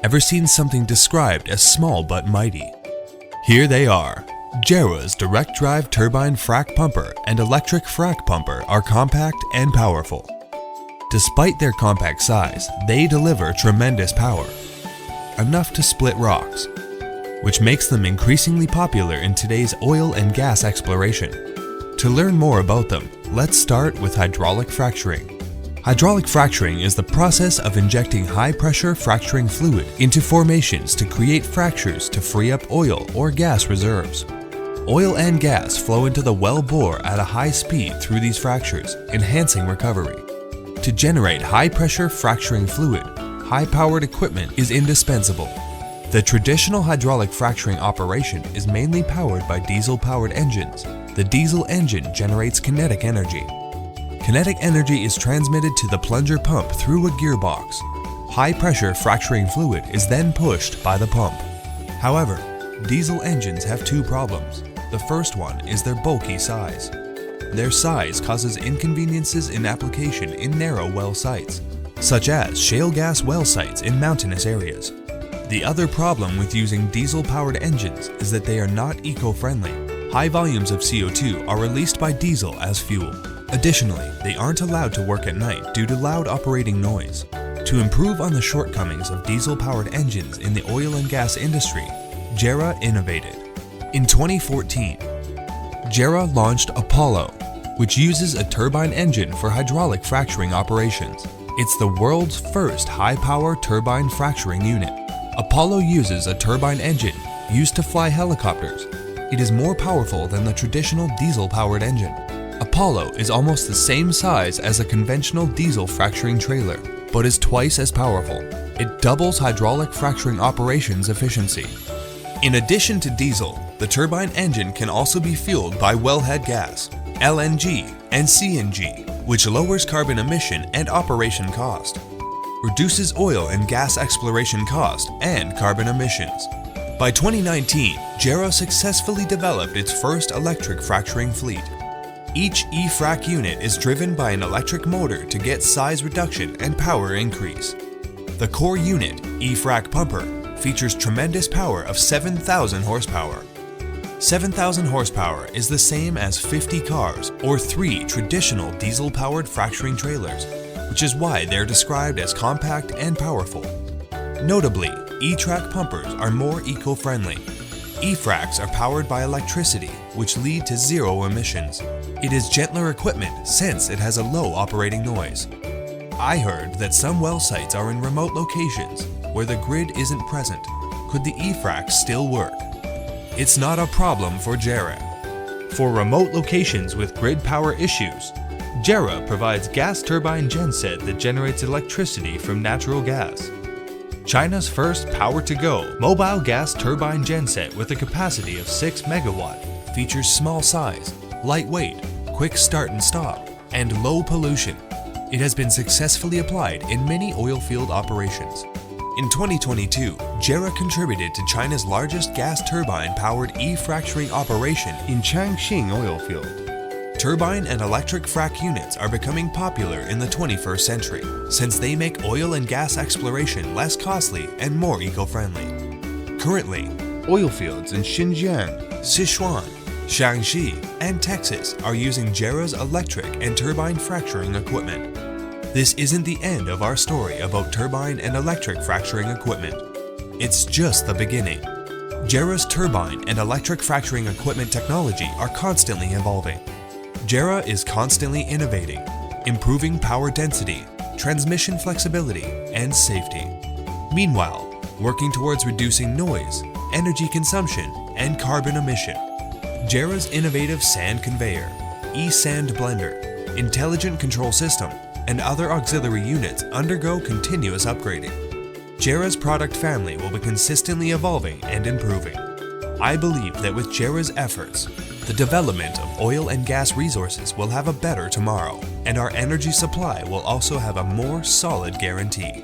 Ever seen something described as small but mighty? Here they are. Jereh's direct drive turbine FRAC pumper and electric FRAC pumper are compact and powerful. Despite their compact size, they deliver tremendous power, enough to split rocks, which makes them increasingly popular in today's oil and gas exploration. To learn more about them, let's start with hydraulic fracturing. Hydraulic fracturing is the process of injecting high-pressure fracturing fluid into formations to create fractures to free up oil or gas reserves. Oil and gas flow into the well bore at a high speed through these fractures, enhancing recovery. To generate high-pressure fracturing fluid, high-powered equipment is indispensable. The traditional hydraulic fracturing operation is mainly powered by diesel-powered engines. The diesel engine generates kinetic energy. Kinetic energy is transmitted to the plunger pump through a gearbox. High-pressure fracturing fluid is then pushed by the pump. However, diesel engines have two problems. The first one is their bulky size. Their size causes inconveniences in application in narrow well sites, such as shale gas well sites in mountainous areas. The other problem with using diesel-powered engines is that they are not eco-friendly. High volumes of CO2 are released by diesel as fuel. Additionally, they aren't allowed to work at night due to loud operating noise. To improve on the shortcomings of diesel-powered engines in the oil and gas industry, Jereh innovated. In 2014, Jereh launched Apollo, which uses a turbine engine for hydraulic fracturing operations. It's the world's first high-power turbine fracturing unit. Apollo uses a turbine engine used to fly helicopters. It is more powerful than the traditional diesel-powered engine. Apollo is almost the same size as a conventional diesel fracturing trailer, but is twice as powerful. It doubles hydraulic fracturing operations efficiency. In addition to diesel, the turbine engine can also be fueled by wellhead gas, LNG, and CNG, which lowers carbon emission and operation cost, reduces oil and gas exploration cost and carbon emissions. By 2019, Jereh successfully developed its first electric fracturing fleet. Each FRAC unit is driven by an electric motor to get size reduction and power increase. The core unit, FRAC pumper, features tremendous power of 7,000 horsepower. 7,000 horsepower is the same as 50 cars or 3 traditional diesel-powered fracturing trailers, which is why they're described as compact and powerful. Notably, FRAC pumpers are more eco-friendly. FRACs are powered by electricity, which lead to zero emissions. It is gentler equipment since it has a low operating noise. I heard that some well sites are in remote locations where the grid isn't present. Could the FRAC still work? It's not a problem for Jereh. For remote locations with grid power issues, Jereh provides gas turbine genset that generates electricity from natural gas. China's first power-to-go mobile gas turbine genset with a capacity of 6 MW features small size, lightweight, quick start and stop, and low pollution. It has been successfully applied in many oil field operations. In 2022, Jereh contributed to China's largest gas turbine-powered fracturing operation in Changxing oil field. Turbine and electric frac units are becoming popular in the 21st century since they make oil and gas exploration less costly and more eco-friendly. Currently, oil fields in Xinjiang, Sichuan, Shaanxi, and Texas are using Jereh's electric and turbine fracturing equipment. This isn't the end of our story about turbine and electric fracturing equipment. It's just the beginning. Jereh's turbine and electric fracturing equipment technology are constantly evolving. Jereh is constantly innovating, improving power density, transmission flexibility, and safety. Meanwhile, working towards reducing noise, energy consumption, and carbon emission. Jereh's innovative sand conveyor, sand blender, intelligent control system, and other auxiliary units undergo continuous upgrading. Jereh's product family will be consistently evolving and improving. I believe that with Jereh's efforts, the development of oil and gas resources will have a better tomorrow, and our energy supply will also have a more solid guarantee.